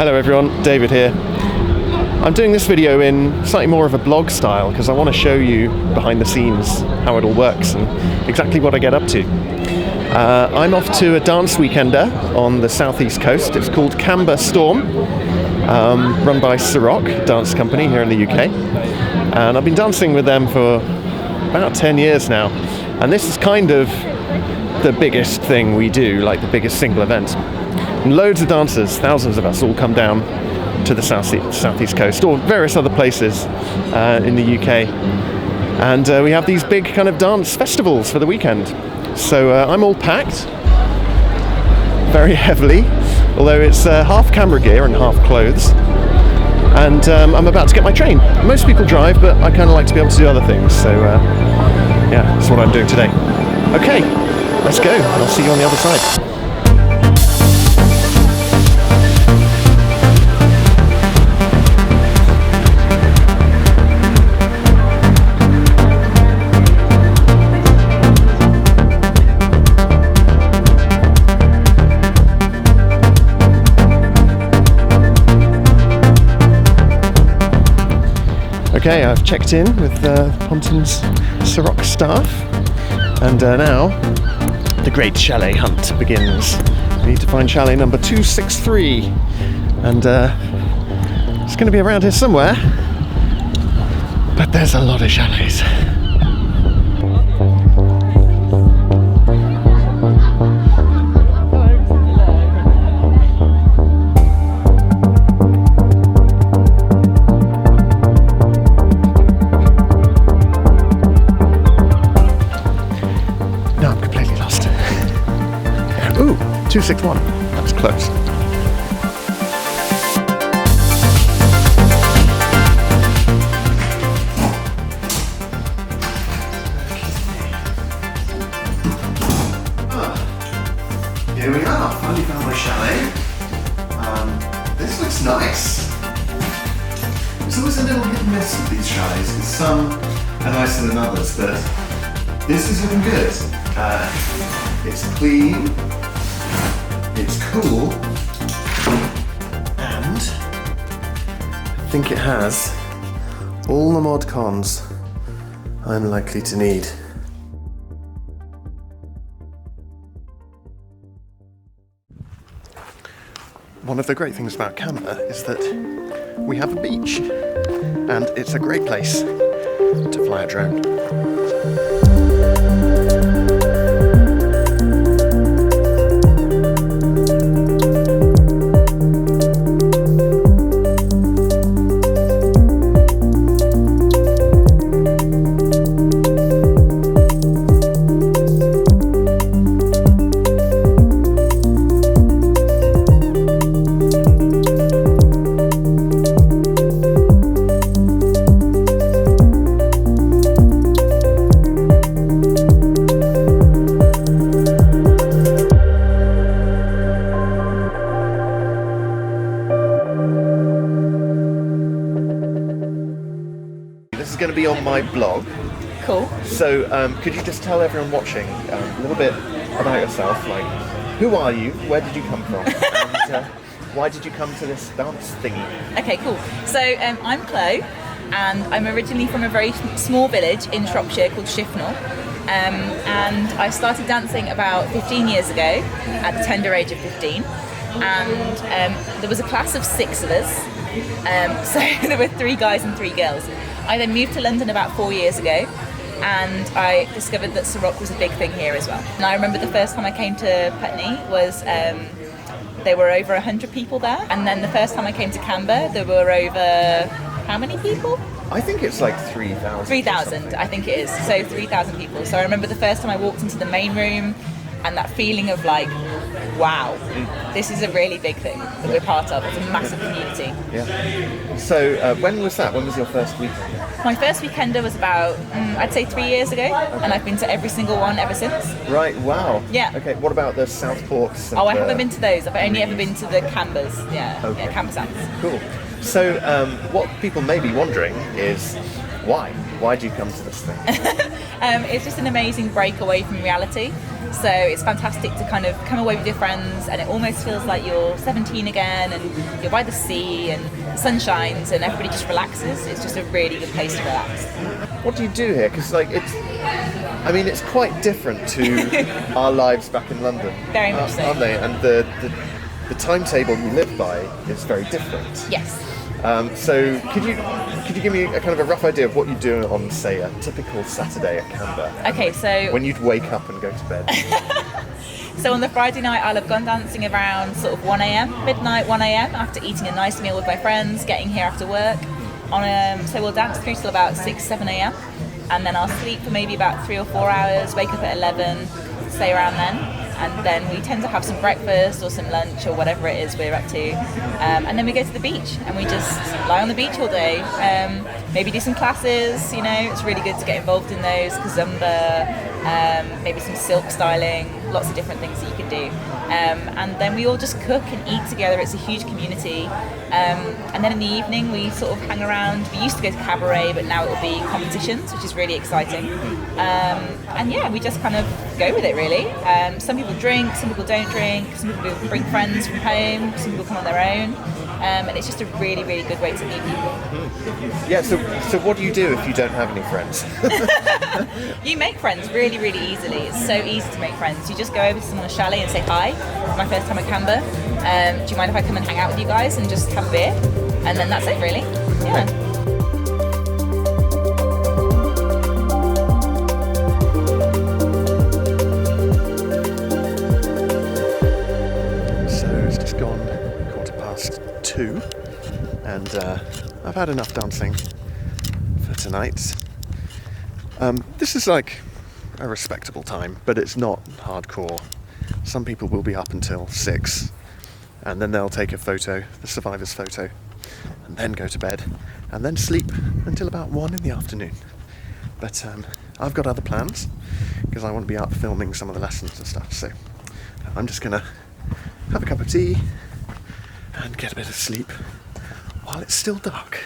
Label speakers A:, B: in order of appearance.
A: Hello everyone, David here. I'm doing this video in slightly more of a blog style because I want to show you behind the scenes how it all works and exactly what I get up to. I'm off to a dance weekender on the southeast coast. It's called Camber Storm, run by Ceroc dance company here in the UK. And I've been dancing with them for about 10 years now. And this is kind of the biggest thing we do, like the biggest single event. And loads of dancers, thousands of us, all come down to the southeast coast or various other places in the UK. And we have these big kind of dance festivals for the weekend. So I'm all packed, very heavily, although it's half camera gear and half clothes. And I'm about to get my train. Most people drive, but I kind of like to be able to do other things. So yeah, that's what I'm doing today. Okay, let's go. I'll see you on the other side. Okay, I've checked in with Pontins Ceroc staff, and now the great chalet hunt begins. We need to find chalet number 263, and it's going to be around here somewhere, but there's a lot of chalets. Ooh, 261. That's close. Here we are. Finally found my chalet. This looks nice. There's always a little hit and miss with these chalets because some are nicer than others, but this is looking good. It's clean. It's cool, and I think it has all the mod cons I'm likely to need. One of the great things about Camber is that we have a beach, and it's a great place to fly a drone. This is going to be on my blog.
B: Cool.
A: So could you just tell everyone watching a little bit about yourself, like who are you, where did you come from, and why did you come to this dance thingy?
B: Okay, cool. So I'm Chloe, and I'm originally from a very small village in Shropshire called Shifnal. And I started dancing about 15 years ago at the tender age of 15. And there was a class of 6 of us. So there were 3 guys and 3 girls. I then moved to London about 4 years ago, and I discovered that Ceroc was a big thing here as well. And I remember the first time I came to Putney was there were over 100 people there, and then the first time I came to Camber there were over how many people?
A: I think it's like 3,000.
B: 3,000, I think it is. So 3,000 people. So I remember the first time I walked into the main room, and that feeling of like, wow, this is a really big thing that we're part of. It's a massive community.
A: Yeah. So when was that? When was your first weekend?
B: My first weekender was about, I'd say 3 years ago, and I've been to every single one ever since.
A: Right, wow.
B: Yeah.
A: Okay, what about the Southports?
B: Oh, I haven't been to those. I've only ever been to the Cambers. Yeah,
A: okay.
B: Camber Sands.
A: Cool. So what people may be wondering is, why? Why'd you come to this thing?
B: It's just an amazing break away from reality. So it's fantastic to kind of come away with your friends, and it almost feels like you're 17 again, and you're by the sea, and the sun shines, and everybody just relaxes. It's just a really good place to relax.
A: What do you do here? Because it's quite different to our lives back in London.
B: Very much so.
A: Aren't they? And the timetable you live by is very different.
B: Yes.
A: So could you give me a kind of a rough idea of what you do on, say, a typical Saturday at Camber?
B: Okay, so
A: when you'd wake up and go to bed.
B: So on the Friday night, I'll have gone dancing around sort of 1 a.m, midnight, 1 a.m, after eating a nice meal with my friends, getting here after work. So we'll dance through till about 6, 7 a.m, and then I'll sleep for maybe about 3 or 4 hours, wake up at 11, stay around then. And then we tend to have some breakfast or some lunch or whatever it is we're up to. And then we go to the beach and we just lie on the beach all day. Maybe do some classes, it's really good to get involved in those, kazumba, maybe some silk styling, lots of different things that you can do. And then we all just cook and eat together. It's a huge community. And then in the evening we sort of hang around. We used to go to cabaret, but now it will be competitions, which is really exciting. And yeah, we just kind of go with it really. Some people drink, some people don't drink, some people bring friends from home, some people come on their own. And it's just a really, really good way to meet people.
A: Yeah, so what do you do if you don't have any friends?
B: You make friends really, really easily. It's so easy to make friends. You just go over to someone's chalet and say hi. It's my first time at Camber. Do you mind if I come and hang out with you guys and just have a beer? And then that's it really. Yeah. Two, and I've had enough dancing for tonight. This is like a respectable time, but it's not hardcore. Some people will be up until 6, and then they'll take a photo, the survivor's photo, and then go to bed, and then sleep until about 1 in the afternoon. But I've got other plans, because I want to be out filming some of the lessons and stuff, so I'm just gonna have a cup of tea and get a bit of sleep while it's still dark.